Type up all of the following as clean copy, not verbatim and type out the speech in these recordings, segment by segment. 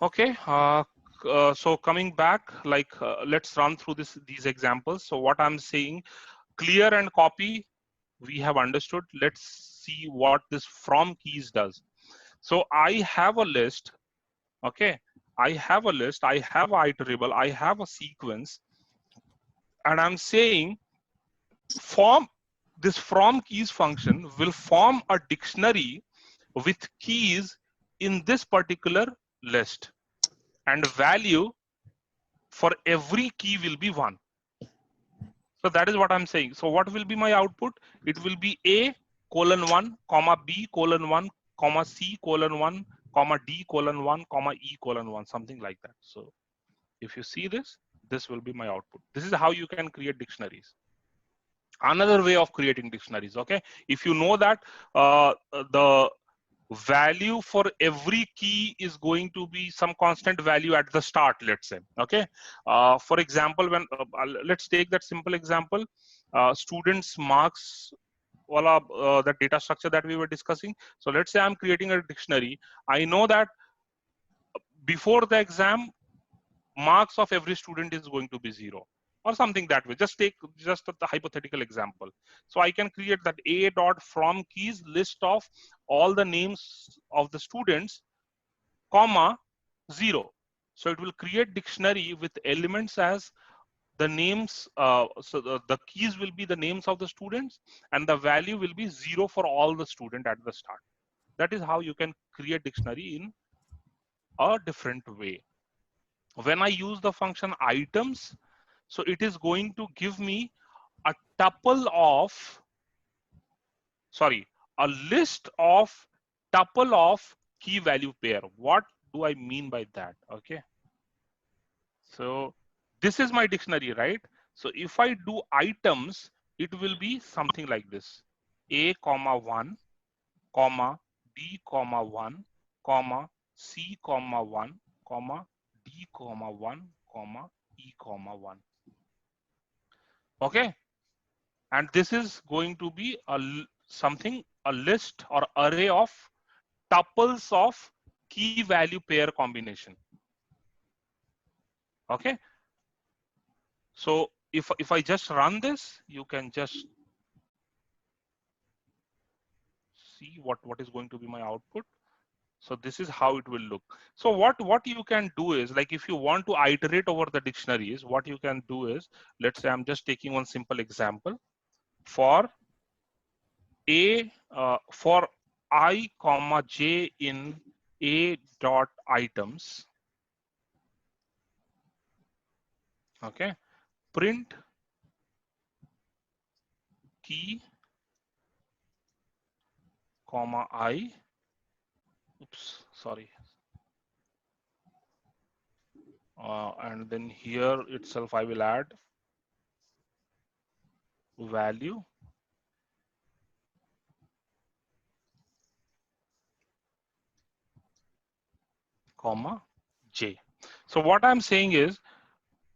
Okay, so coming back, let's run through these examples. So what I'm saying, clear and copy, we have understood. Let's see what this from keys does. So I have a list. Okay, I have a list, I have an iterable, I have a sequence, and I'm saying form this from keys function will form a dictionary with keys in this particular list, and value for every key will be 1. So that is what I'm saying. So what will be my output? It will be A colon 1 comma B colon 1 comma C colon 1 comma D colon 1 comma E colon 1, something like that. So if you see this, this will be my output. This is how you can create dictionaries. Another way of creating dictionaries, okay? If you know that the value for every key is going to be some constant value at the start, let's say, okay? For example, when let's take that simple example, students marks, the data structure that we were discussing. So let's say I'm creating a dictionary. I know that before the exam, marks of every student is going to be 0 or something that way. Just take just the hypothetical example. So I can create that A dot from keys list of all the names of the students, comma 0. So it will create dictionary with elements as the names. So the keys will be the names of the students, and the value will be 0 for all the student at the start. That is how you can create dictionary in a different way. When I use the function items, so it is going to give me a tuple of, a list of tuple of key value pair. What do I mean by that? Okay. So this is my dictionary, right? So if I do items, it will be something like this. A comma 1, comma B comma 1, comma C comma 1, comma D comma 1, comma E comma 1. Okay. And this is going to be a list or array of tuples of key value pair combination. Okay. So if I just run this, you can just see what is going to be my output. So this is how it will look. So what you can do is, like, if you want to iterate over the dictionaries, what you can do is, let's say I'm just taking one simple example. For for I comma j in A dot items, okay, print key comma I, oops, sorry, and then here itself I will add value comma j. So what I'm saying is,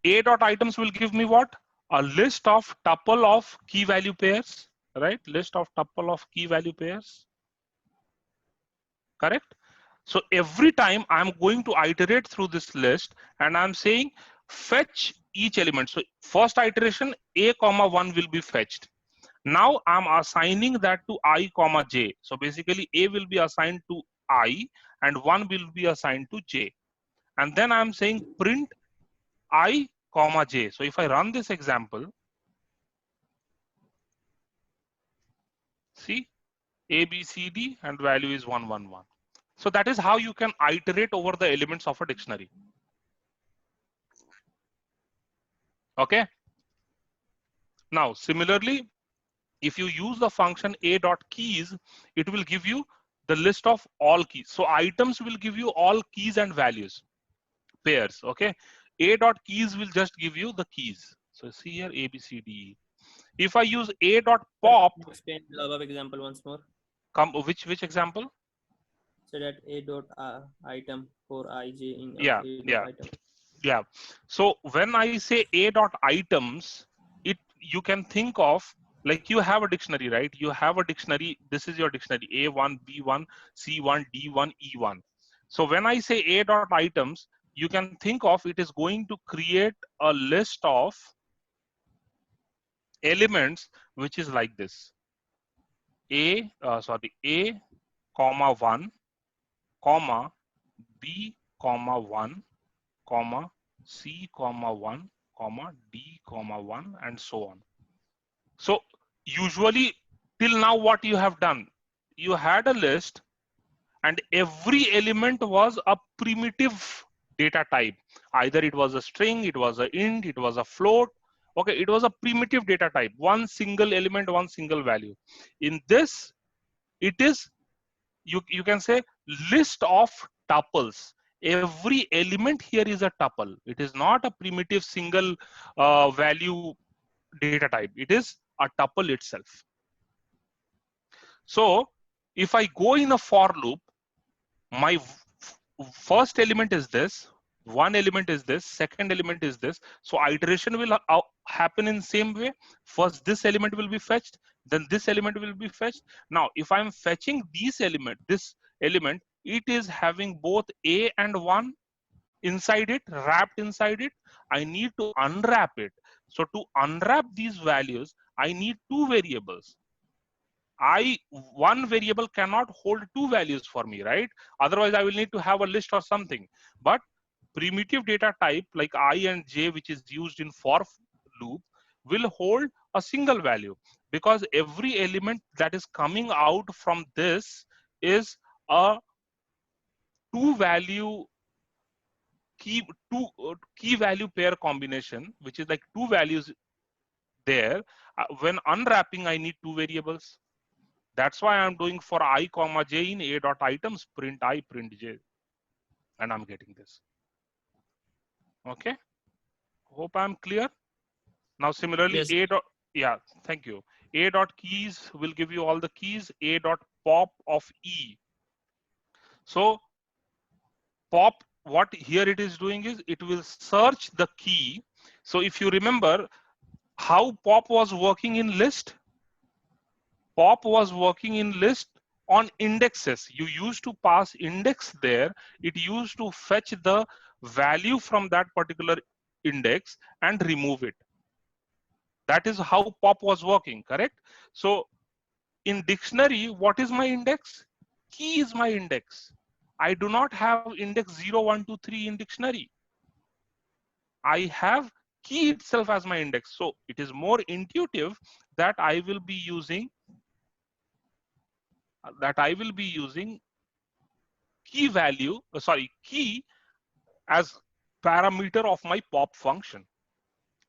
A dot items will give me what? A list of tuple of key value pairs, right? List of tuple of key value pairs, correct? So every time I'm going to iterate through this list, and I'm saying fetch each element. So first iteration, A comma 1 will be fetched. Now I'm assigning that to I comma j. So basically A will be assigned to I and 1 will be assigned to j. And then I'm saying print I comma j. So if I run this example, see, A, B, C, D, and value is 1, 1, 1. So that is how you can iterate over the elements of a dictionary. Okay. Now, similarly, if you use the function a dot keys, it will give you the list of all keys. So items will give you all keys and values, pairs. Okay. A dot keys will just give you the keys. So see here, A, B, C, D, E. If I use a dot pop, explain the above example once more. Which example? So that a dot item for ij in Yeah, a dot yeah, item. yeah. So when I say a dot items, you can think of, like, you have a dictionary, right? You have a dictionary. This is your dictionary: A1, B1, C1, D1, E1. So when I say a dot items, you can think of it is going to create a list of elements which is like this: a comma 1 comma b comma 1 comma c comma 1 comma d comma 1 and so on. So usually till now what you have done, you had a list and every element was a primitive data type. Either it was a string, it was a int, it was a float. Okay, it was a primitive data type, one single element, one single value. In this, it is, you can say, list of tuples. Every element here is a tuple. It is not a primitive single value data type. It is a tuple itself. So if I go in a for loop, my first element is this, one element is this, second element is this. So iteration will happen in same way. First this element will be fetched, then this element will be fetched. Now if I'm fetching this element, it is having both a and 1 inside it, wrapped inside it. I need to unwrap it. So to unwrap these values, I need two variables. One variable cannot hold two values for me, right? Otherwise I will need to have a list or something. But primitive data type like I and j, which is used in for loop, will hold a single value, because every element that is coming out from this is a two value key value pair combination, which is like two values there. When unwrapping, I need two variables. That's why I'm doing for I comma j in a dot items print I print j, and I'm getting this. Okay, hope I'm clear. Now similarly, Yes. a dot, yeah, thank you. A dot keys will give you all the keys. A dot pop of e. So pop, what here it is doing is it will search the key. So if you remember how pop was working in list, pop was working in list on indexes. You used to pass index there. It used to fetch the value from that particular index and remove it. That is how pop was working, correct? So in dictionary, what is my index? Key is my index. I do not have index 0, 1, 2, 3 in dictionary. I have key itself as my index. So it is more intuitive that I will be using key value, key as parameter of my pop function.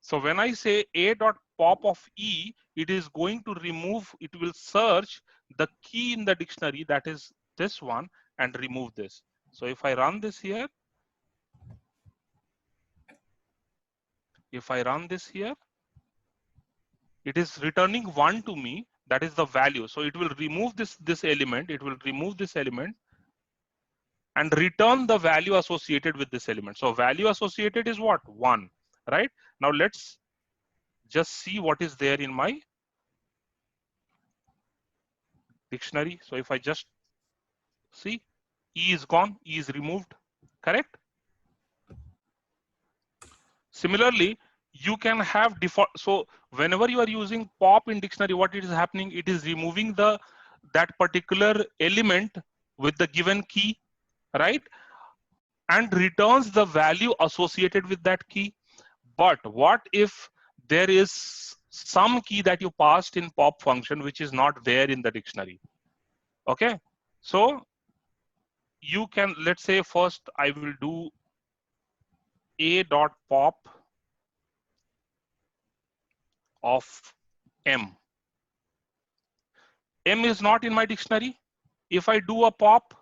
So when I say a dot pop of e, it is going to remove, it will search the key in the dictionary, that is this one, and remove this. So if I run this here, it is returning 1 to me, that is the value. So it will remove this element, and return the value associated with this element. So value associated is what? 1, right? Now let's just see what is there in my dictionary. So if I just see, E is gone, E is removed, correct? Similarly, you can have default. So whenever you are using pop in dictionary, what it is happening, it is removing that particular element with the given key, right? And returns the value associated with that key. But what if there is some key that you passed in pop function which is not there in the dictionary? Okay, so you can, let's say first I will do a dot pop of m. M is not in my dictionary. If I do a pop,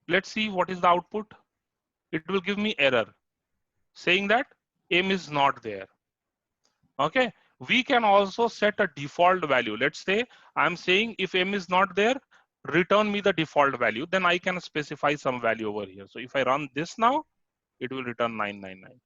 let's see what is the output. It will give me error saying that M is not there. Okay, we can also set a default value. Let's say I'm saying if M is not there, return me the default value. Then I can specify some value over here. So if I run this now, it will return 999.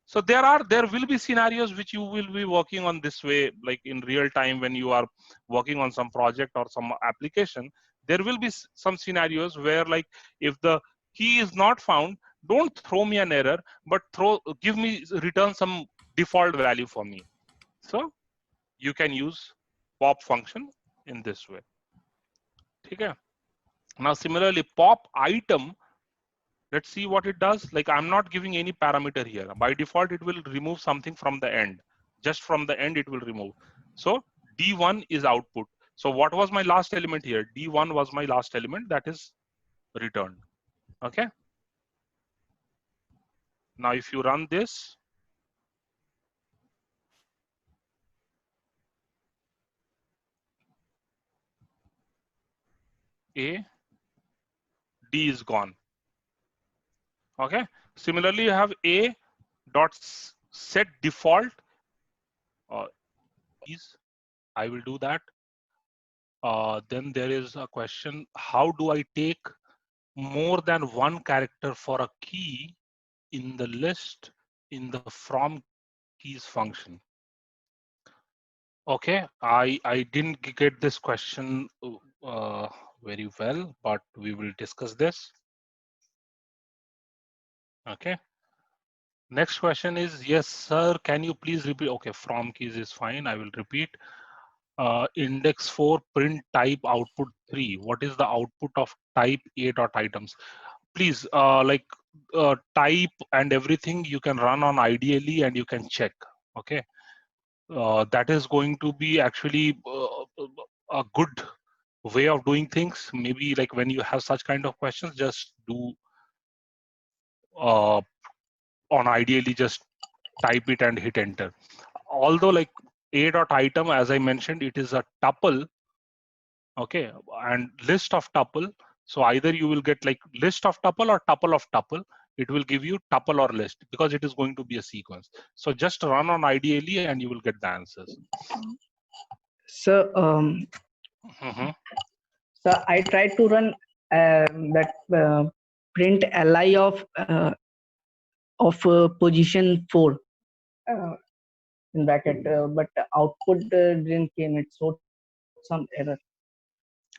So there will be scenarios which you will be working on this way, like in real time when you are working on some project or some application, There will be some scenarios where, like, if the key is not found, don't throw me an error, but give me, return some default value for me. So you can use pop function in this way. Okay. Now similarly, pop item, let's see what it does. Like, I'm not giving any parameter here. By default, it will remove something from the end. Just from the end, it will remove. So D1 is output. So what was my last element here? D1 was my last element that is returned. Okay. Now if you run this, A, D is gone. Okay. Similarly, you have A dot set default. I will do that. Then there is a question: how do I take more than one character for a key in the list in the from keys function? Okay, I didn't get this question very well, but we will discuss this. Okay. Next question is, yes, sir, can you please repeat? Okay, from keys is fine. I will repeat. Index 4 print type output 3. What is the output of type A dot items? Please, type and everything you can run on ideally and you can check. Okay. That is going to be actually a good way of doing things. Maybe like when you have such kind of questions, just do on ideally just type it and hit enter. Although like A dot item, as I mentioned, it is a tuple. Okay, and list of tuple. So either you will get like list of tuple or tuple of tuple. It will give you tuple or list because it is going to be a sequence. So just run on ideally and you will get the answers. So, so I tried to run that print li of position 4 in bracket, but output didn't came. It showed some error.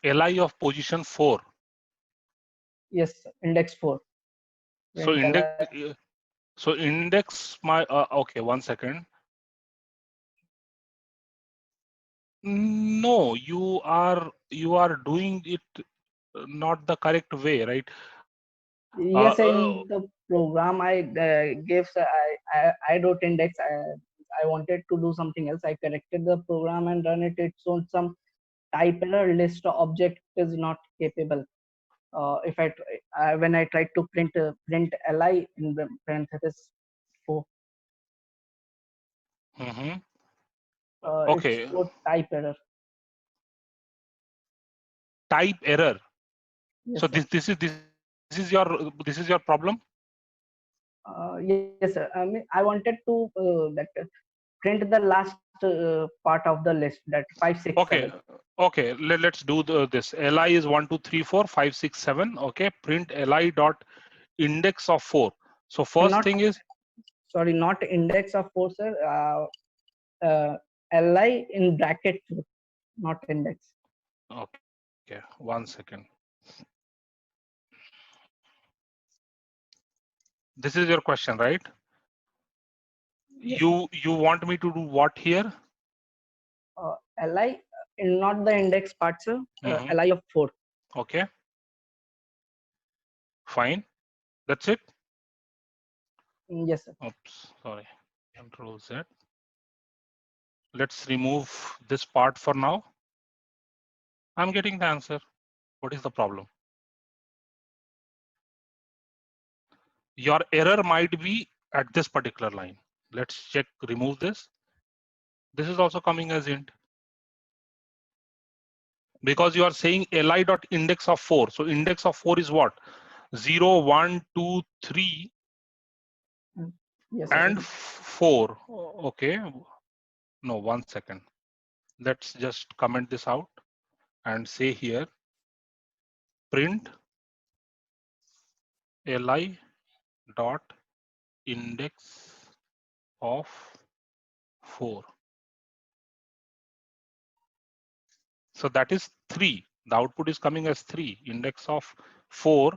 Li of position 4. Yes, index 4. So Print index. li. So index my okay. 1 second. No, you are doing it not the correct way, right? Yes, in the program I gave, I wrote index. I wanted to do something else. I corrected the program and run it. It showed some type error. List object is not capable. If when I tried to print li in the parenthesis 4, Okay. it showed type error. Type error. Yes, So sir. this is your problem. Yes, sir. I mean, I wanted to print the last part of the list, that 5, 6, Okay. 7. Okay. Let's do this. Li is 1, 2, 3, 4, 5, 6, 7. Okay. Print li dot index of 4. So first Not, thing is, sorry, not index of 4, sir. Li in bracket 4, not index. okay. 1 second. This is your question, right? Yes. You want me to do what here? Li in not the index part, sir. Li of 4. Okay. Fine. That's it. Yes, sir. Oops. Sorry. Control Z. Let's remove this part for now. I'm getting the answer. What is the problem? Your error might be at this particular line. Let's check, remove this. This is also coming as int. Because you are saying li dot index of 4. So index of 4 is what? 0, 1, 2, 3, Yes, and sir. 4. Okay. No, 1 second. Let's just comment this out and say here print li dot index of 4. So that is 3. The output is coming as 3, index of 4.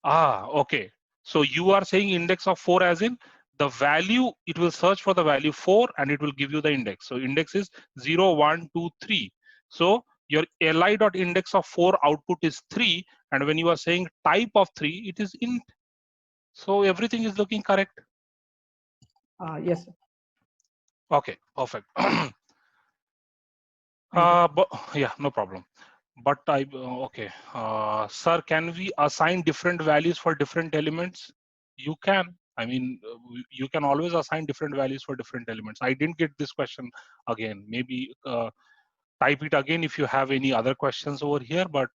Okay. So you are saying index of 4 as in the value, it will search for the value 4 and it will give you the index. So index is 0, 1, 2, 3. So your li.index of 4 output is 3. And when you are saying type of 3, it is int. So everything is looking correct. Yes, sir. Okay, perfect. Thank you. But yeah, no problem. But okay, sir, can we assign different values for different elements? You can. I mean, you can always assign different values for different elements. I didn't get this question again. Maybe type it again if you have any other questions over here. But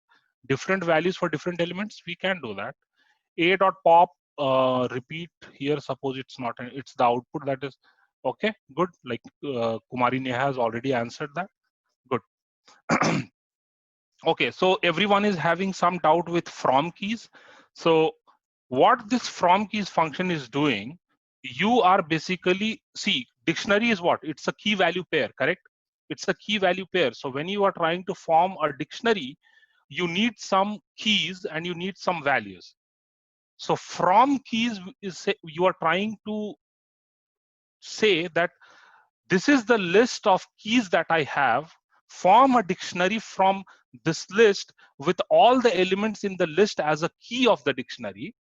different values for different elements, we can do that. A dot pop repeat here. Suppose it's not. It's the output that is okay. Good. Like Kumari Neha has already answered that. Good. Okay, so everyone is having some doubt with from keys. So what this from keys function is doing, you are basically, see, dictionary is what? It's a key value pair, correct? It's a key value pair. So when you are trying to form a dictionary, you need some keys and you need some values. So from keys is you are trying to say that this is the list of keys that I have. Form a dictionary from this list with all the elements in the list as a key of the dictionary,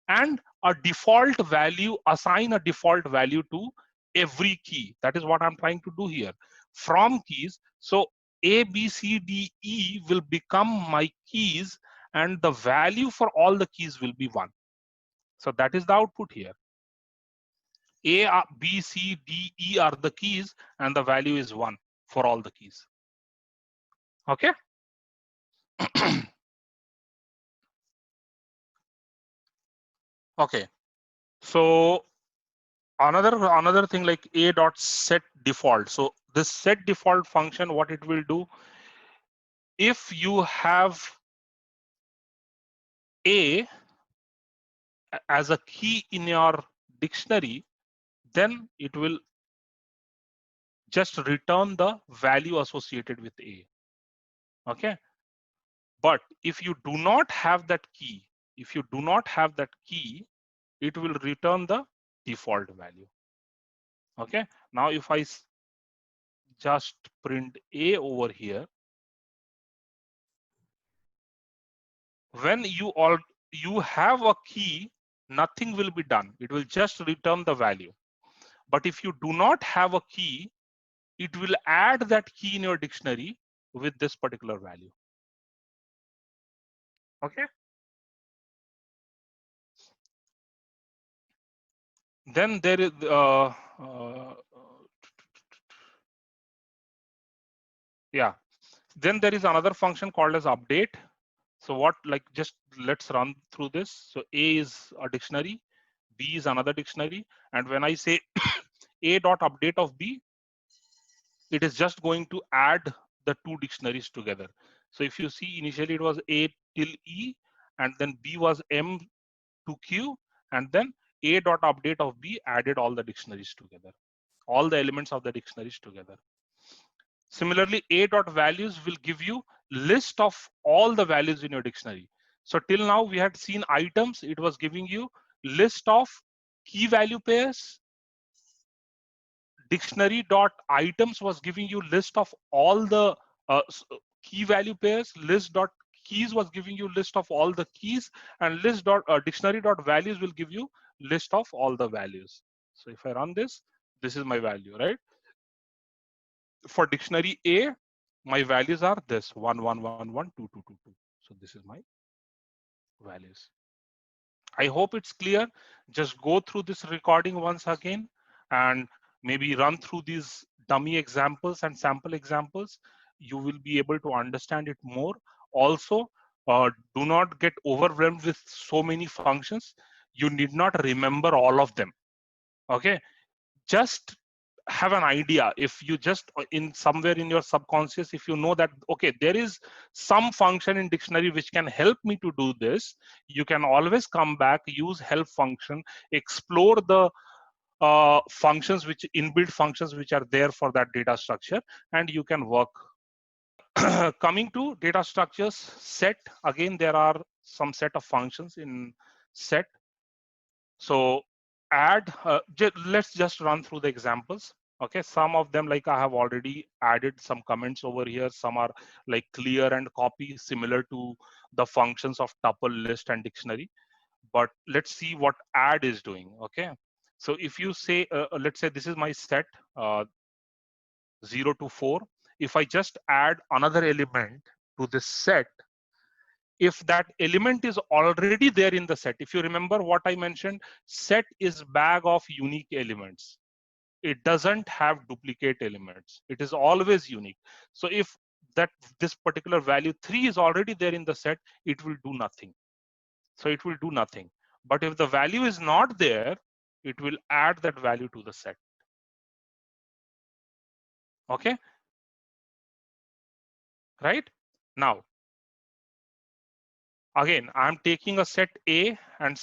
and a default value, assign a default value to every key. That is what I'm trying to do here. From keys, so A, B, C, D, E will become my keys, and the value for all the keys will be 1. So that is the output here. A, B, C, D, E are the keys, and the value is 1 for all the keys. Okay. Okay. So another thing like A dot set default. So this set default function, what it will do, if you have A as a key in your dictionary, then it will just return the value associated with A. Okay. But if you do not have that key, it will return the default value. Okay. Now if I just print A over here, when you have a key, nothing will be done. It will just return the value. But if you do not have a key, it will add that key in your dictionary with this particular value. Okay. Then there is yeah. Then there is another function called as update. So what, like, just let's run through this. So A is a dictionary, B is another dictionary, and when I say A dot update of B, it is just going to add the two dictionaries together. So if you see, initially it was A till E, and then B was M to Q, and then A dot update of B added all the dictionaries together, all the elements of the dictionaries together. Similarly, A dot values will give you list of all the values in your dictionary. So till now we had seen items, it was giving you list of key value pairs. Dictionary dot items was giving you list of all the key value pairs. List dot keys was giving you list of all the keys, and list dot dictionary dot values will give you list of all the values. So if I run this, this is my value, right? For dictionary A, my values are this 1 1 1 1 2 2 2 2. So this is my values. I hope it's clear. Just go through this recording once again and maybe run through these dummy examples and sample examples. You will be able to understand it more. Also, do not get overwhelmed with so many functions. You need not remember all of them. Okay, just have an idea. If you just in somewhere in your subconscious, if you know that okay, there is some function in dictionary which can help me to do this, you can always come back, use help function, explore the functions, which inbuilt functions which are there for that data structure, and you can work. Coming to data structures, set, again, there are some set of functions in set. So add, let's just run through the examples. Okay, some of them, like I have already added some comments over here. Some are like clear and copy, similar to the functions of tuple, list, and dictionary. But let's see what add is doing. Okay, so if you say, let's say this is my set, 0 to 4. If I just add another element to this set, if that element is already there in the set, if you remember what I mentioned, set is bag of unique elements. It doesn't have duplicate elements. It is always unique. So if that this particular value 3 is already there in the set, it will do nothing. So it will do nothing. But if the value is not there, it will add that value to the set. Okay, right? Now, again, I'm taking a set A and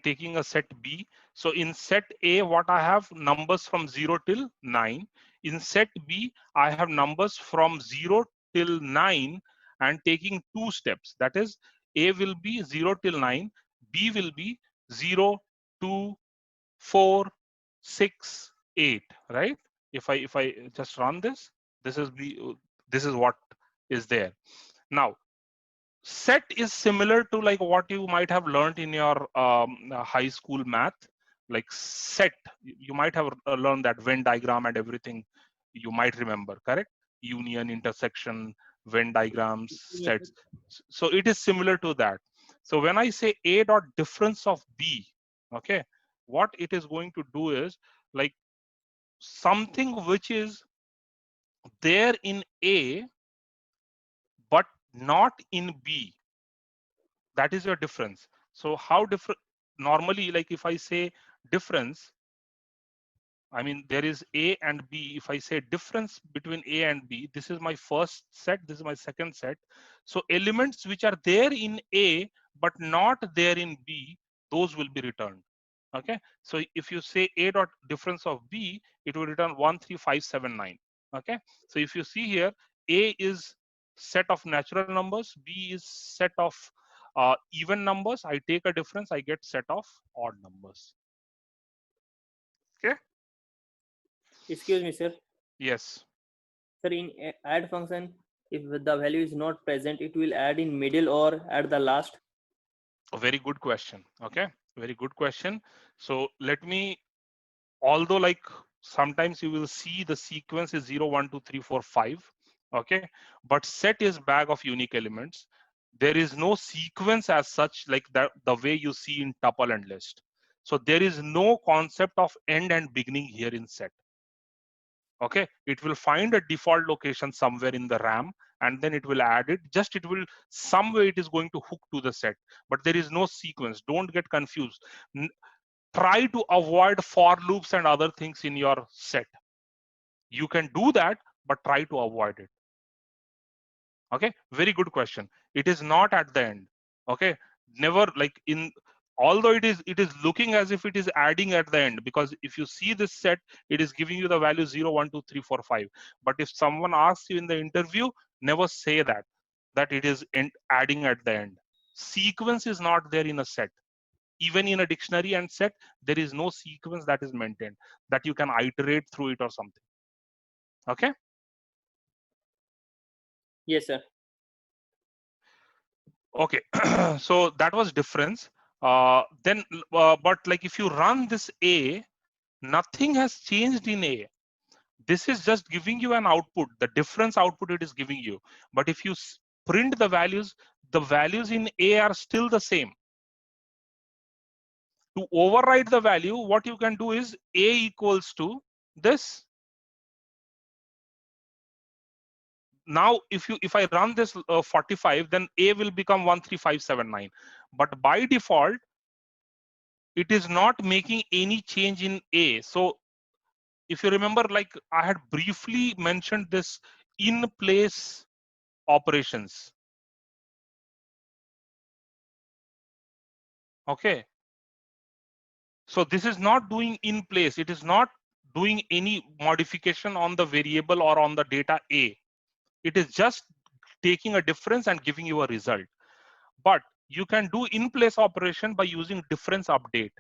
taking a set B. So in set A, what I have numbers from 0 till 9. In set B, I have numbers from 0 till 9 and taking 2 steps. That is, A will be 0 till 9, B will be 0, 2, 4, 6, 8, right? If I just run this, this is what is there. Now, set is similar to like what you might have learned in your high school math. Like set, you might have learned that Venn diagram and everything. You might remember, correct? Union, intersection, Venn diagrams, Yes, sets. So it is similar to that. So when I say A dot difference of B, okay, what it is going to do is like something which is there in A but not in B. That is your difference. So how different? Normally, like if I say difference, I mean there is A and B. If I say difference between A and B, this is my first set, this is my second set. So elements which are there in A but not there in B, those will be returned. Okay, so if you say A dot difference of B, it will return 13579. Okay, so if you see here, A is set of natural numbers, B is set of even numbers. I take a difference, I get set of odd numbers. Okay. excuse me, sir. Yes. Sir, in add function, if the value is not present, it will add in middle or at the last. A very good question. Okay, very good question. So let me, although like sometimes you will see the sequence is 0, 1, 2, 3, 4, 5. Okay, but set is bag of unique elements. There is no sequence as such, like that the way you see in tuple and list. So there is no concept of end and beginning here in set. Okay, it will find a default location somewhere in the RAM and then it will add it. Just it will some way it is going to hook to the set, but there is no sequence. Don't get confused. Try to avoid for loops and other things in your set. You can do that, but try to avoid it. Okay, very good question. It is not at the end. Okay, never like in, although it is looking as if it is adding at the end, because if you see this set, it is giving you the value 0, 1, 2, 3, 4, 5. But if someone asks you in the interview, never say that it is adding at the end. Sequence is not there in a set. Even in a dictionary and set, there is no sequence that is maintained, that you can iterate through it or something. Okay. Yes, sir. Okay, so that was difference. Then, but like if you run this A, nothing has changed in A. This is just giving you an output, the difference output it is giving you. But if you print the values in A are still the same. To override the value, what you can do is A equals to this. Now, if I run this 45, then A will become 13579. But by default, it is not making any change in A. So if you remember, like I had briefly mentioned this in place operations. Okay. So this is not doing in place. It is not doing any modification on the variable or on the data A. It is just taking a difference and giving you a result. But you can do in place operation by using difference update.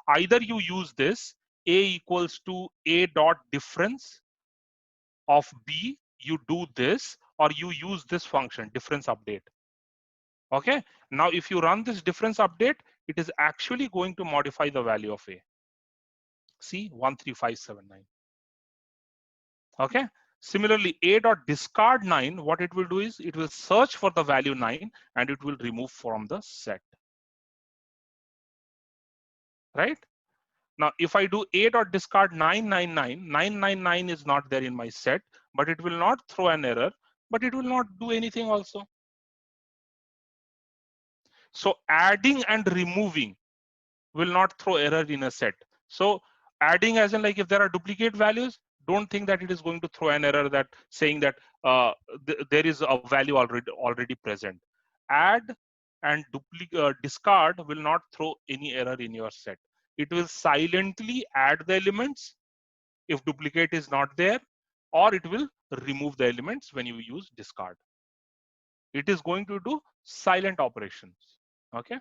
Either you use this a equals to a dot difference of b, you do this, or you use this function difference update. Okay, now if you run this difference update, it is actually going to modify the value of a. See, 13579. Okay, similarly, a dot discard 9, what it will do is it will search for the value 9 and it will remove from the set. Right? Now, if I do a dot discard 999, 999 is not there in my set, but it will not throw an error, but it will not do anything also. So adding and removing will not throw error in a set. So adding as in like if there are duplicate values, don't think that it is going to throw an error that saying that there is a value already present. Add and discard will not throw any error in your set. It will silently add the elements if duplicate is not there, or it will remove the elements when you use discard. It is going to do silent operations. Okay.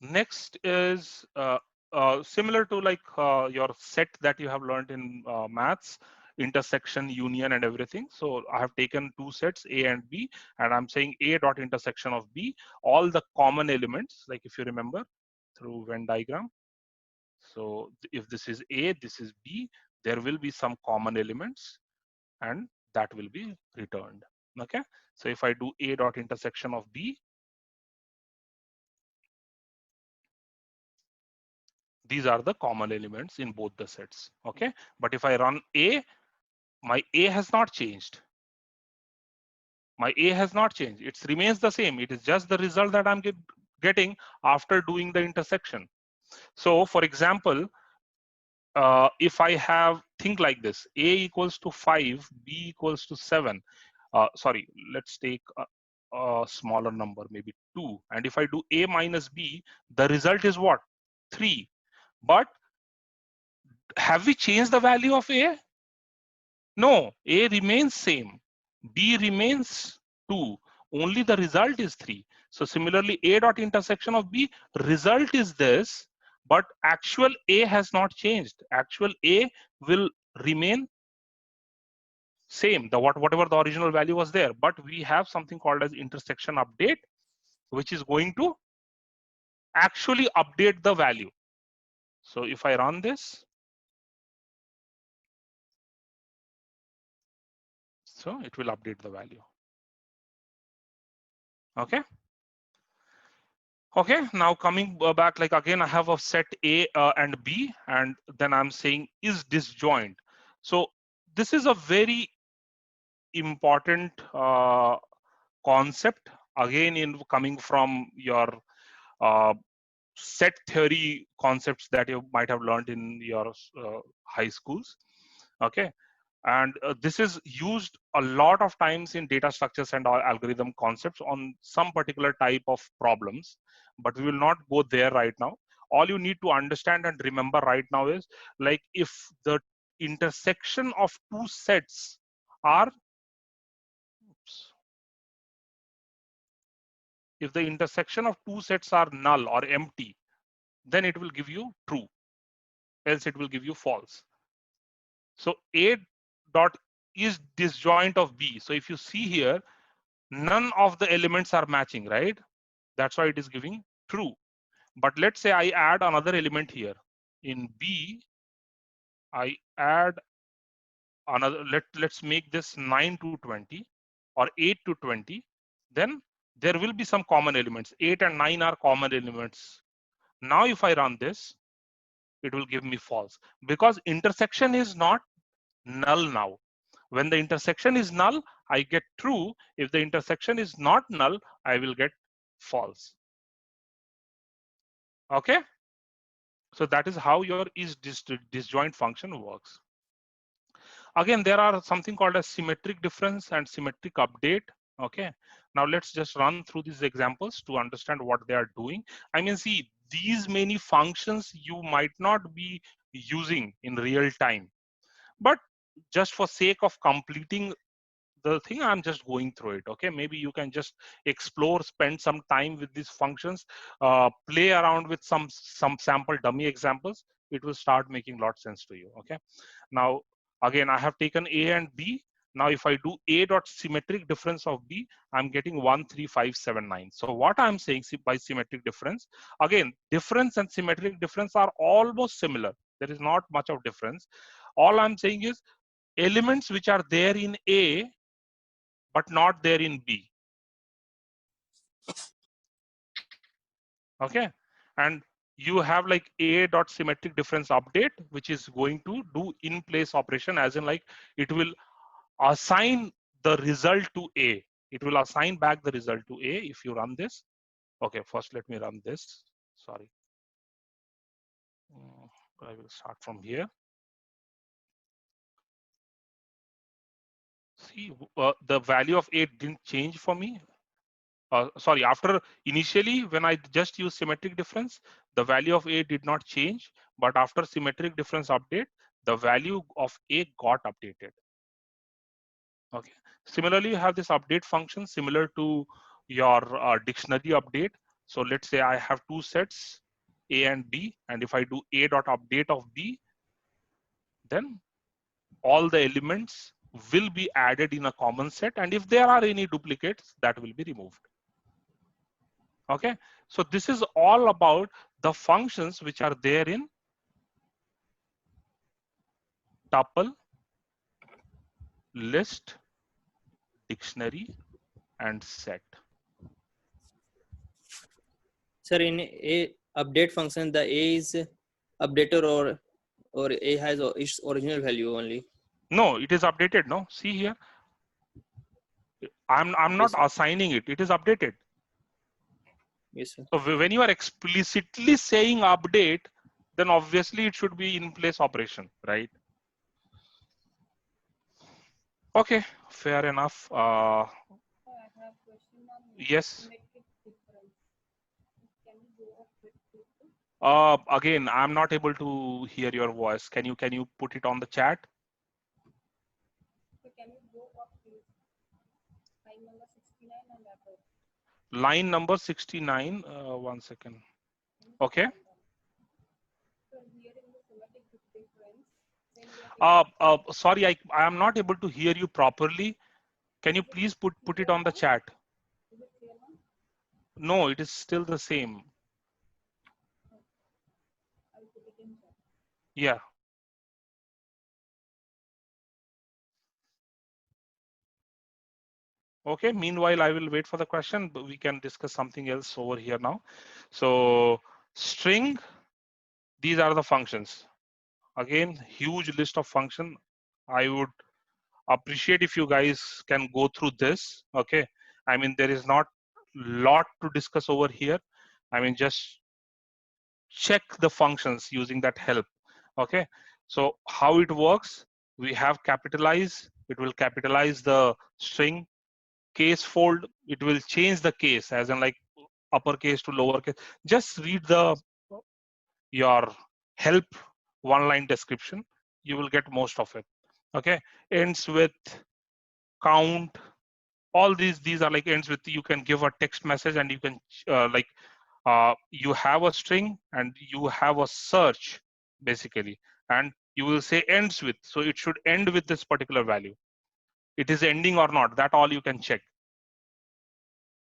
Next is similar to like your set that you have learned in maths, intersection, union, and everything. So I have taken two sets, A and B, and I'm saying A dot intersection of B, all the common elements, like if you remember through Venn diagram. So if this is A, this is B, there will be some common elements and that will be returned. Okay. So if I do A dot intersection of B, these are the common elements in both the sets. Okay. But if I run A, my A has not changed. My A has not changed. It remains the same. It is just the result that I'm getting after doing the intersection. So for example, if I have think like this, A equals to 5, B equals to 7. Sorry, let's take a smaller number, maybe 2. And if I do A minus B, the result is what? 3. But have we changed the value of A? No, A remains same. B remains 2. Only the result is 3. So similarly, A dot intersection of B, result is this, but actual A has not changed. Actual A will remain same, whatever the original value was there. But we have something called as intersection update, which is going to actually update the value. So if I run this, so it will update the value. Okay. Okay, now coming back, like again, I have a set A and B, and then I'm saying is disjoint. So this is a very important concept, again, in coming from your set theory concepts that you might have learned in your high schools. Okay. And this is used a lot of times in data structures and algorithm concepts on some particular type of problems, but we will not go there right now. All you need to understand and remember right now is like if the intersection of two sets are, if the intersection of two sets are null or empty, then it will give you true, else it will give you false. So A dot is disjoint of B. So if you see here, none of the elements are matching, right? That's why it is giving true. But let's say I add another element here. In B, I add another, let's make this 9 to 20 or 8 to 20. Then there will be some common elements. 8 and 9 are common elements. Now if I run this, it will give me false because intersection is not null now. When the intersection is null, I get true. If the intersection is not null, I will get false. Okay. So that is how your is disjoint function works. Again, there are something called a symmetric difference and symmetric update. Okay. Now let's just run through these examples to understand what they are doing. I mean, see, these many functions you might not be using in real time, but just for sake of completing the thing. I'm just going through it. Okay, maybe you can just explore, spend some time with these functions, play around with some sample dummy examples. It will start making a lot of sense to you. Okay, now again, I have taken A and B. Now if I do A dot symmetric difference of B, I'm getting 13579. So what I'm saying by symmetric difference, again, difference and symmetric difference are almost similar. There is not much of difference. All I'm saying is elements which are there in A but not there in B. Okay, and you have like A dot symmetric difference update, which is going to do in place operation, as in like it will assign the result to A. It will assign back the result to A if you run this. Okay, first let me run this. Sorry. I will start from here. See, the value of A didn't change for me. Sorry, after initially when I just used symmetric difference, the value of A did not change, but after symmetric difference update, the value of A got updated. Okay. Similarly, you have this update function similar to your dictionary update. So let's say I have two sets, A and B, and if I do A dot update of B, then all the elements will be added in a common set, and if there are any duplicates, that will be removed. Okay, so this is all about the functions which are there in tuple, list, dictionary, and set. Sir, in A update function, the A is updated or A has its original value only. No, it is updated. No, see here. I'm not Yes, sir. assigning it. It is updated. Yes, sir. So when you are explicitly saying update, then obviously it should be in place operation, right? Okay, fair enough. Yes. Again, I'm not able to hear your voice. Can you put it on the chat? Line number 69. One second. Okay. Sorry, I am not able to hear you properly. Can you please put it on the chat? No, it is still the same. Yeah. Okay, meanwhile, I will wait for the question, but we can discuss something else over here now. So string, these are the functions. Again, huge list of function. I would appreciate if you guys can go through this. Okay, I mean, there is not lot to discuss over here. I mean, just check the functions using that help. Okay, so how it works, we have capitalize, it will capitalize the string. Case fold, it will change the case, as in like uppercase to lowercase. Just read your help one line description, you will get most of it. Okay, ends with count. All these are like ends with, you can give a text message, and you can you have a string and you have a search basically, and you will say ends with, so it should end with this particular value. It is ending or not, that all you can check.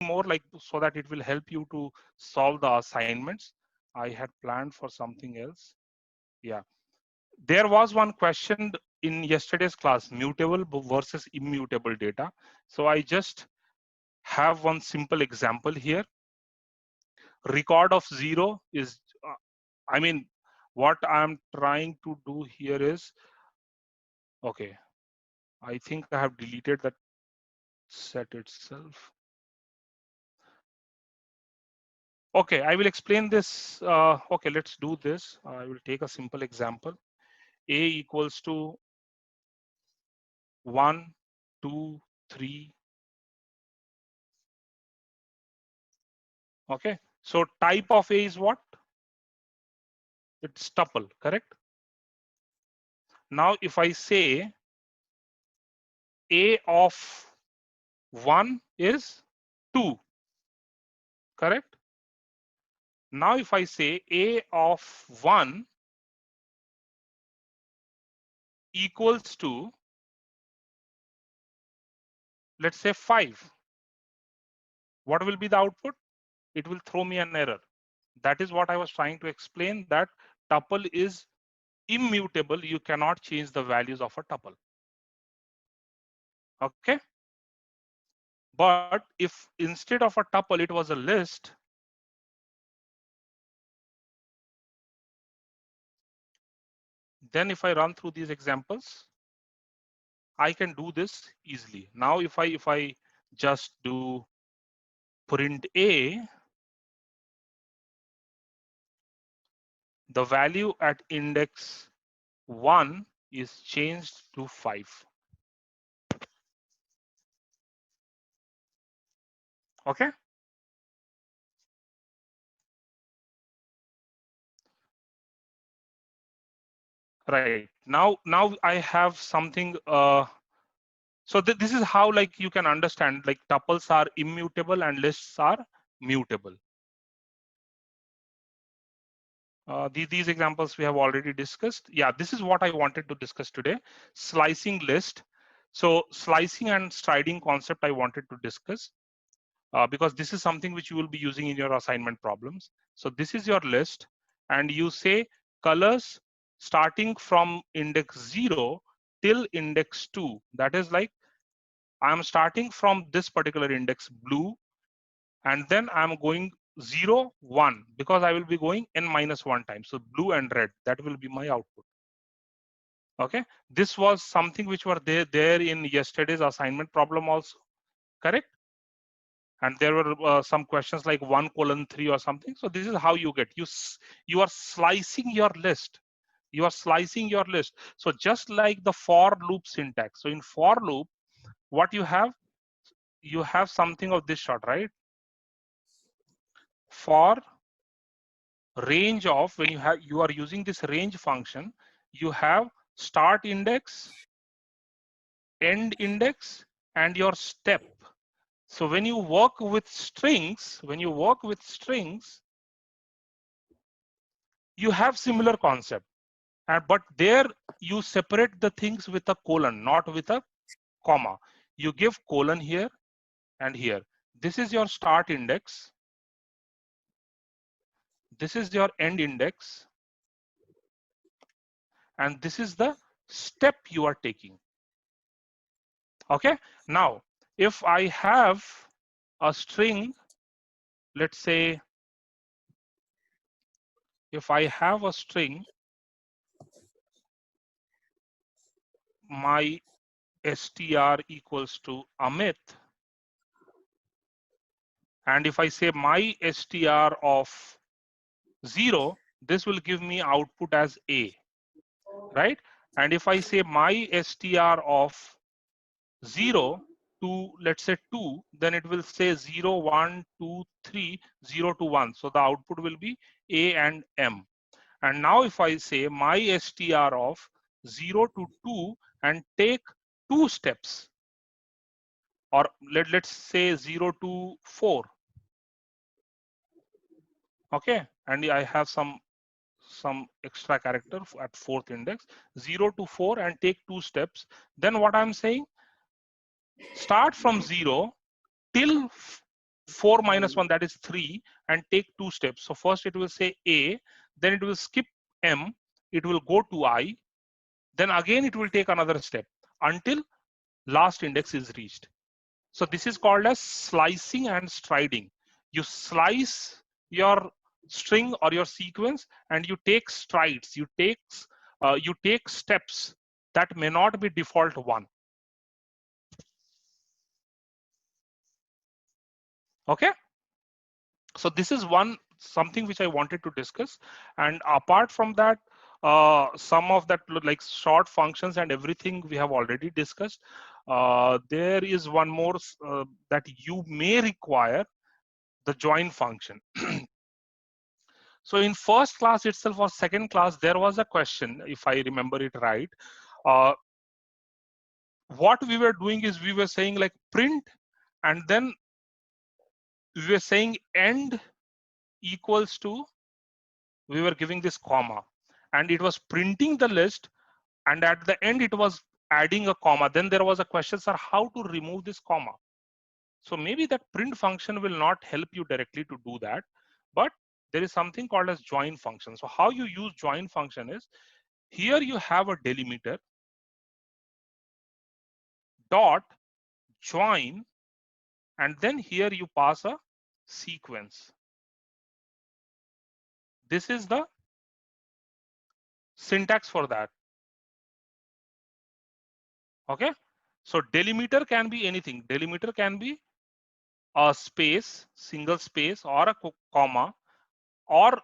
More like, so that it will help you to solve the assignments. I had planned for something else. Yeah, there was one question in yesterday's class, mutable versus immutable data. So I just have one simple example here. Record of 0 is, I mean, what I'm trying to do here is, okay, I think I have deleted that set itself. Okay, I will explain this. Okay, let's do this. I will take a simple example. A equals to 1, 2, 3. Okay, so type of A is what? It's tuple, correct? Now, if I say A of 1 is 2, correct? Now if I say A of 1 equals to, let's say 5, what will be the output? It will throw me an error. That is what I was trying to explain, that tuple is immutable. You cannot change the values of a tuple. Okay. But if instead of a tuple, it was a list, then if I run through these examples, I can do this easily. Now, if I just do print A, the value at index 1 is changed to 5. Okay. Right. Now I have something. So this is how, like, you can understand, like, tuples are immutable and lists are mutable. These examples we have already discussed. Yeah, this is what I wanted to discuss today. Slicing list. So slicing and striding concept I wanted to discuss because this is something which you will be using in your assignment problems. So this is your list, and you say colors starting from index 0 till index 2. That is like, I'm starting from this particular index blue, and then I'm going 0, 1, because I will be going n-1 times. So blue and red, that will be my output. Okay, this was something which were there in yesterday's assignment problem also, correct? And there were some questions like 1:3 or something. So this is how you get, you are slicing your list. You are slicing your list. So just like the for loop syntax. So in for loop, what you have something of this sort, right? For range of, when you are using this range function, you have start index, end index, and your step. So when you work with strings, you have similar concept, but there you separate the things with a colon, not with a comma. You give colon here and here. This is your start index. This is your end index. And this is the step you are taking. Okay. Now, if I have a string, let's say, if I have a string, my str equals to Amit, and if I say my str of 0, this will give me output as A, right? And if I say my str of 0 to, let's say, 2, then it will say 0, 1, 2, 3, 0 to 1. So the output will be A and M. And now if I say my str of 0 to 2 and take 2 steps, or let's say 0 to 4. Okay, and I have some extra character at 4th index, 0 to 4, and take 2 steps. Then what I'm saying, start from 0 till 4 minus 1, that is 3, and take 2 steps. So first it will say A, then it will skip M, it will go to I, then again it will take another step until last index is reached. So this is called as slicing and striding. You slice your string or your sequence, and you take strides, you take steps that may not be default 1. Okay, so this is something which I wanted to discuss. And apart from that, some of that, like short functions and everything, we have already discussed. There is one more that you may require, the join function. So in first class itself or second class, there was a question, if I remember it right. What we were doing is we were saying like print and then we were saying end equals to, we were giving this comma, and it was printing the list, and at the end it was adding a comma. Then there was a question, sir, how to remove this comma? So maybe that print function will not help you directly to do that, but there is something called as join function. So how you use join function is, here you have a delimiter dot join, and then here you pass a sequence. This is the syntax for that. Okay, so delimiter can be anything. Delimiter can be a space, single space, or a comma, or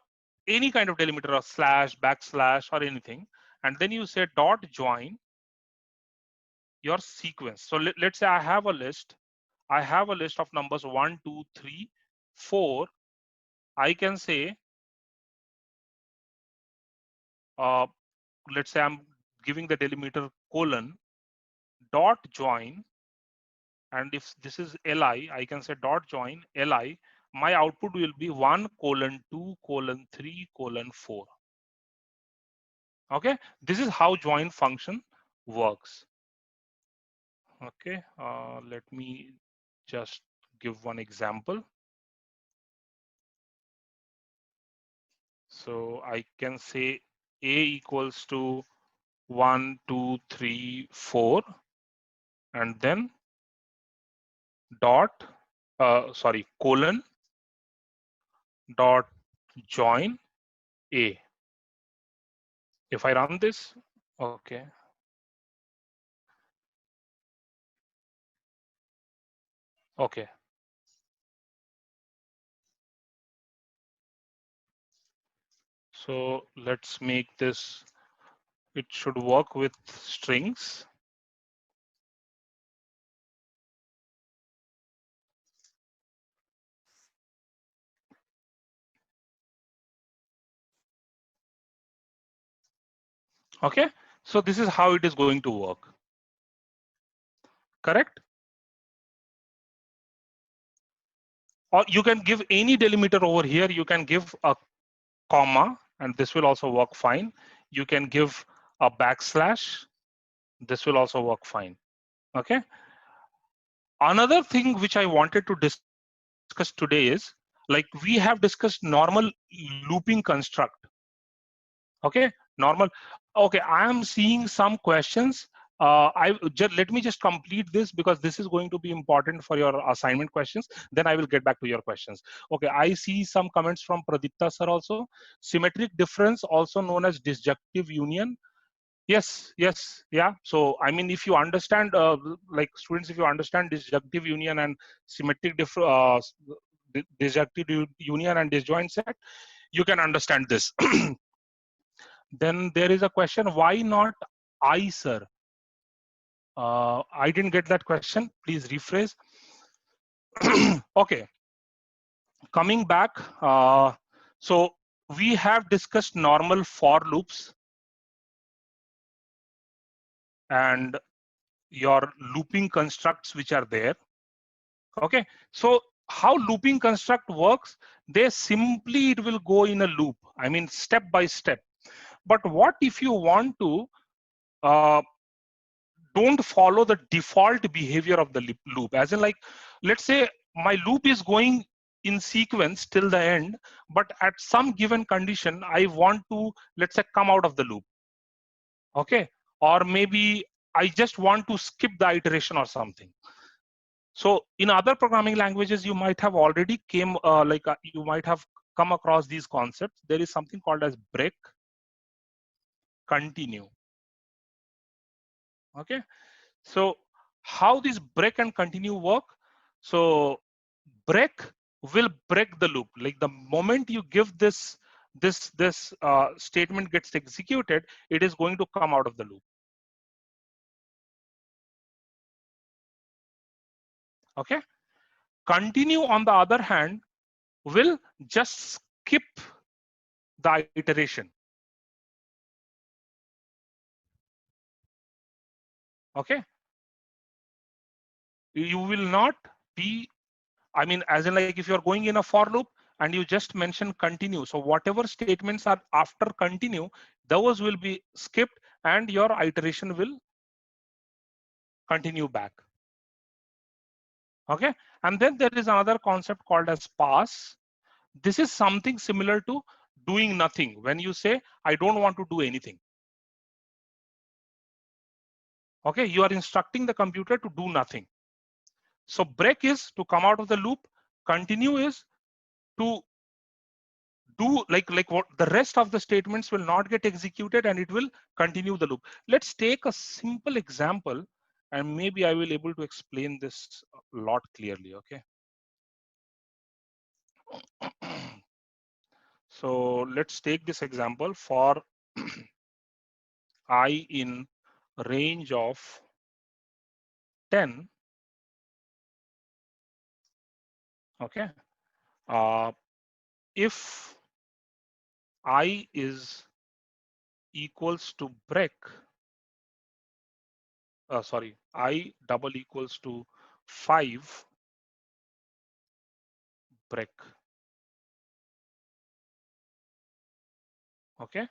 any kind of delimiter, or slash, backslash, or anything. And then you say dot join your sequence. So let's say I have a list. I have a list of numbers 1, 2, 3, 4. I can say, let's say I'm giving the delimiter colon dot join, and if this is li, I can say dot join li. My output will be 1 colon 2 colon 3 colon 4. Okay, this is how join function works. Okay, let me just give one example. So I can say a equals to 1, 2, 3, 4, and then dot, colon dot join a. If I run this, okay. Okay. So let's make this, it should work with strings. Okay, so this is how it is going to work. Correct? Or you can give any delimiter over here. You can give a comma, and this will also work fine. You can give a backslash. This will also work fine. Okay. Another thing which I wanted to discuss today is, like, we have discussed normal looping construct. Okay, normal. Okay, I am seeing some questions. Let me just complete this, because this is going to be important for your assignment questions. Then I will get back to your questions. Okay, I see some comments from Pradipta sir also. Symmetric difference, also known as disjunctive union. Yes, yes, yeah. So I mean, if you understand, like students, if you understand disjunctive union and symmetric disjunctive union and disjoint set, you can understand this. Then there is a question, why not I, sir? I didn't get that question. Please rephrase. Okay, coming back. So we have discussed normal for loops and your looping constructs which are there. Okay, so how looping construct works, they simply, it will go in a loop, I mean step by step. But what if you want to don't follow the default behavior of the loop, as in, like, let's say my loop is going in sequence till the end, but at some given condition I want to, let's say, come out of the loop. Okay, or maybe I just want to skip the iteration or something. So in other programming languages, you might have already you might have come across these concepts. There is something called as break, continue. Okay, so how this break and continue work? So break will break the loop. Like the moment you give this statement gets executed, it is going to come out of the loop. Okay, continue on the other hand will just skip the iteration. Okay, you will not I mean, as in like if you're going in a for loop and you just mention continue, so whatever statements are after continue, those will be skipped and your iteration will continue back. Okay, and then there is another concept called as pass. This is something similar to doing nothing. When you say, I don't want to do anything. Okay, you are instructing the computer to do nothing. So break is to come out of the loop. Continue is to do like what the rest of the statements will not get executed and it will continue the loop. Let's take a simple example and maybe I will able to explain this a lot clearly. Okay. So let's take this example for I in range of 10. Okay. If I is equals to break, sorry, I double equals to 5 break. Okay.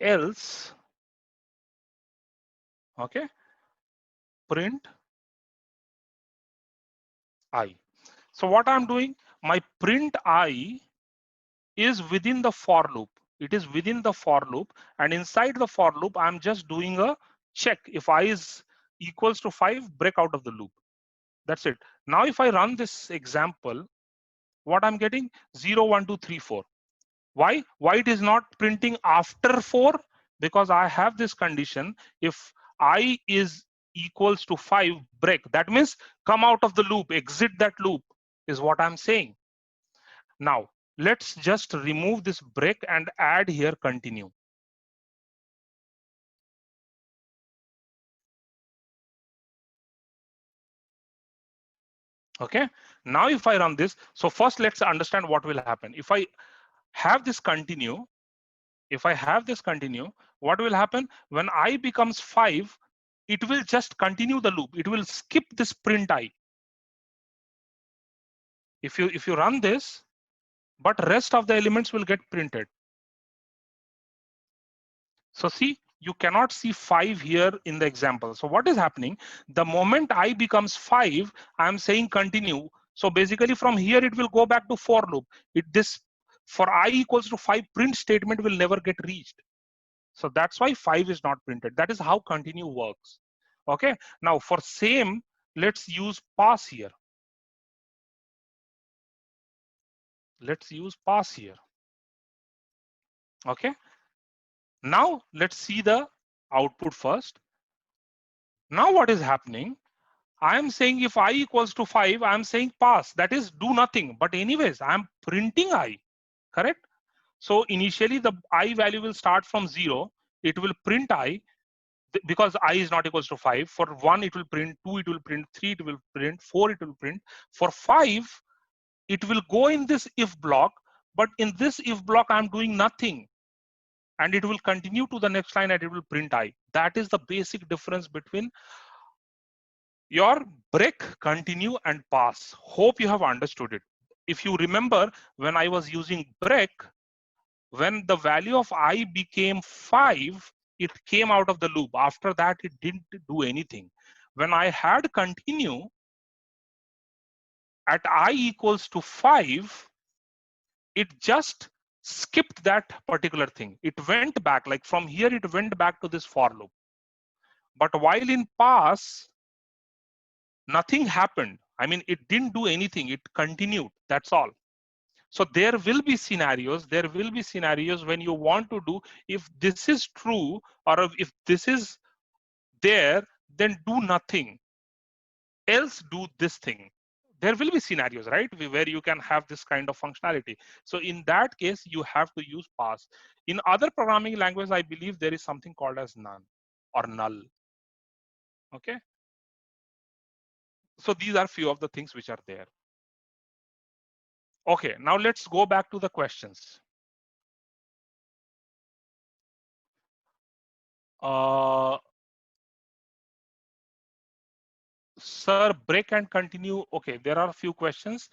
Else, okay, print I. So what I'm doing, my print I is within the for loop. It is within the for loop, and inside the for loop, I'm just doing a check. If I is equals to 5, break out of the loop. That's it. Now, if I run this example, what I'm getting 0, 1, 2, 3, 4. Why? Why it is not printing after 4? Because I have this condition. If I is equals to 5, break. That means come out of the loop, exit that loop is what I'm saying. Now, let's just remove this break and add here continue. Okay. Now, if I run this, so first let's understand what will happen. If I have this continue, what will happen when I becomes 5? It will just continue the loop. It will skip this print I. If you run this, but rest of the elements will get printed. So see, you cannot see 5 here in the example. So what is happening? The moment I becomes 5, I'm saying continue. So basically from here, it will go back to for loop. This for I equals to 5 print statement will never get reached. So that's why 5 is not printed. That is how continue works. Okay. Now for same, let's use pass here. Let's use pass here. Okay. Now let's see the output first. Now what is happening? I am saying if I equals to 5, I am saying pass. That is do nothing. But anyways, I am printing I. Correct? So initially the I value will start from 0. It will print I because I is not equals to 5. For 1, it will print. 2, it will print. 3, it will print. 4, it will print. For 5, it will go in this if block. But in this if block, I'm doing nothing. And it will continue to the next line and it will print I. That is the basic difference between your break, continue, and pass. Hope you have understood it. If you remember, when I was using break, when the value of I became 5, it came out of the loop. After that, it didn't do anything. When I had continue, at I equals to 5, it just skipped that particular thing. It went back, like from here, it went back to this for loop. But while in pass, nothing happened. I mean, it didn't do anything. It continued. That's all. So there will be scenarios when you want to do, if this is true or if this is there, then do nothing. Else do this thing. There will be scenarios, right, where you can have this kind of functionality. So in that case, you have to use pass. In other programming languages, I believe there is something called as none or null. Okay. So these are few of the things which are there. Okay, now let's go back to the questions. Sir, break and continue. Okay, there are a few questions.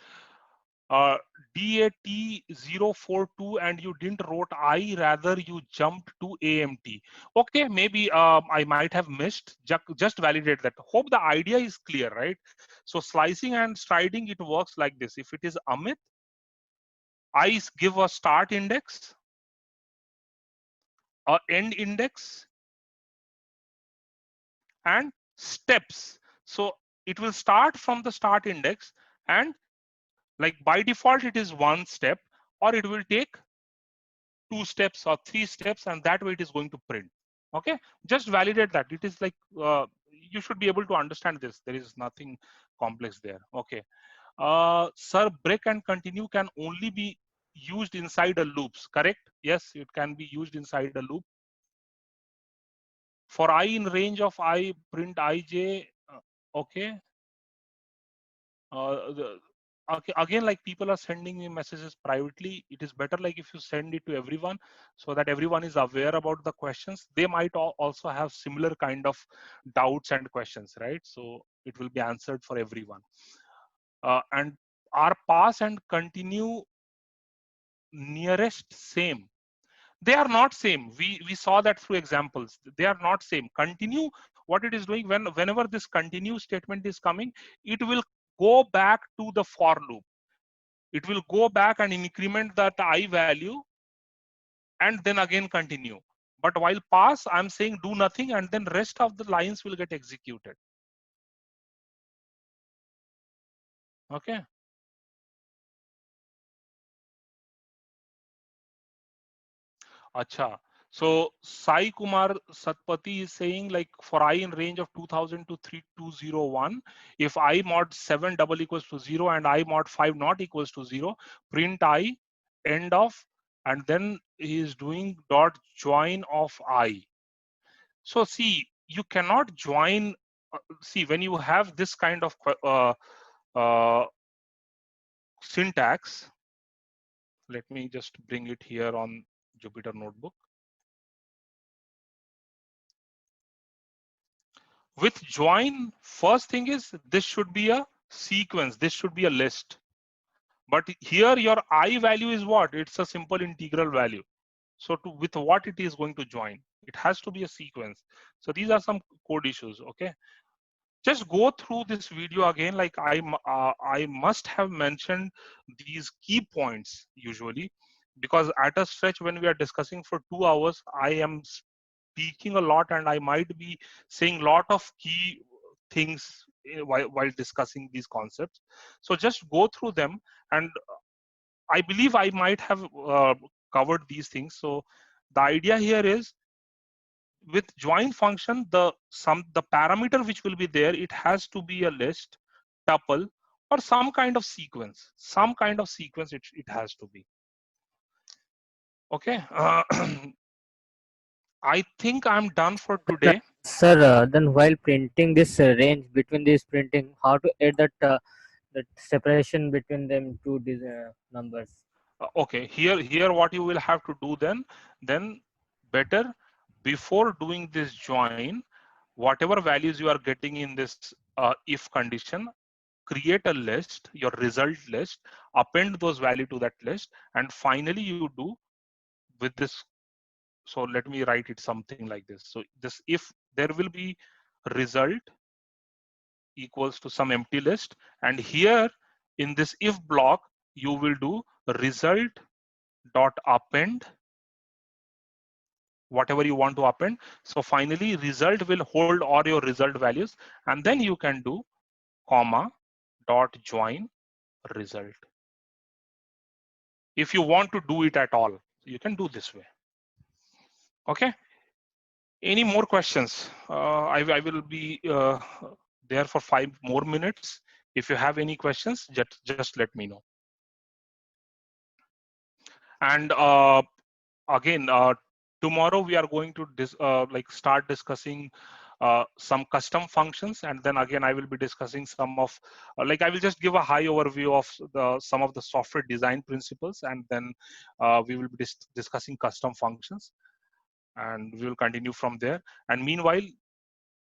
DAT042 and you didn't wrote I, rather you jumped to AMT. Okay, maybe I might have missed. Just validate that. Hope the idea is clear, right? So slicing and striding, it works like this. If it is Amit, I give a start index, a end index, and steps. So it will start from the start index, and like by default it is one step, or it will take 2 steps or 3 steps, and that way it is going to print. Okay, just validate that. It is like you should be able to understand this. There is nothing complex there. Okay, sir, break and continue can only be used inside a loops, correct? Yes, it can be used inside a loop. For I in range of I, print ij. Okay. Okay, again, like people are sending me messages privately. It is better like if you send it to everyone, so that everyone is aware about the questions. They might also have similar kind of doubts and questions, right? So it will be answered for everyone. And are pass and continue nearest same? They are not same. We saw that through examples. They are not same. Continue, what it is doing, whenever this continue statement is coming, it will go back to the for loop. It will go back and increment that I value and then again continue. But while pass, I'm saying do nothing, and then rest of the lines will get executed. Okay. Acha. So Sai Kumar Satpathy is saying, like, for I in range of 2000 to 3201, if I mod 7 double equals to 0 and I mod 5 not equals to 0, print I end of, and then he is doing dot join of I. So see, you cannot join. See, when you have this kind of syntax, let me just bring it here on Jupyter Notebook. With join, first thing is this should be a sequence. This should be a list. But here your I value is what? It's a simple integral value. So with what it is going to join? It has to be a sequence. So these are some code issues. Okay. Just go through this video again. Like I must have mentioned these key points usually, because at a stretch when we are discussing for 2 hours, I am speaking a lot and I might be saying a lot of key things while discussing these concepts. So just go through them, and I believe I might have covered these things. So the idea here is, with join function, the parameter which will be there, it has to be a list, tuple, or some kind of sequence. Some kind of sequence it has to be. Okay. I think I'm done for today. Sir, then while printing this range between this printing, how to add that separation between them two these numbers? Okay, here what you will have to do then better, before doing this join, whatever values you are getting in this if condition, create a list, your result list, append those value to that list, and finally you do with this. So let me write it something like this. So this, if there will be result equals to some empty list, and here in this if block you will do result dot append whatever you want to append. So finally result will hold all your result values, and then you can do comma dot join result. If you want to do it at all, you can do this way. Okay. Any more questions? I will be there for 5 more minutes. If you have any questions, just let me know. And again, tomorrow we are going to start discussing some custom functions, and then again I will be discussing some of I will just give a high overview of some of the software design principles, and then we will be discussing custom functions, and we will continue from there. And meanwhile,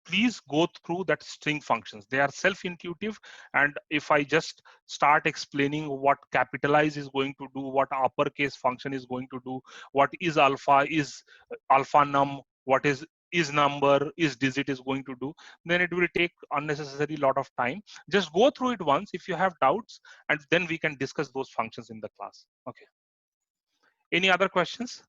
please go through that string functions. They are self-intuitive, and if I just start explaining what capitalize is going to do, what uppercase function is going to do, what is alpha num, what is number, is digit is going to do, then it will take unnecessary lot of time. Just go through it once. If you have doubts, and then we can discuss those functions in the class. Okay. Any other questions?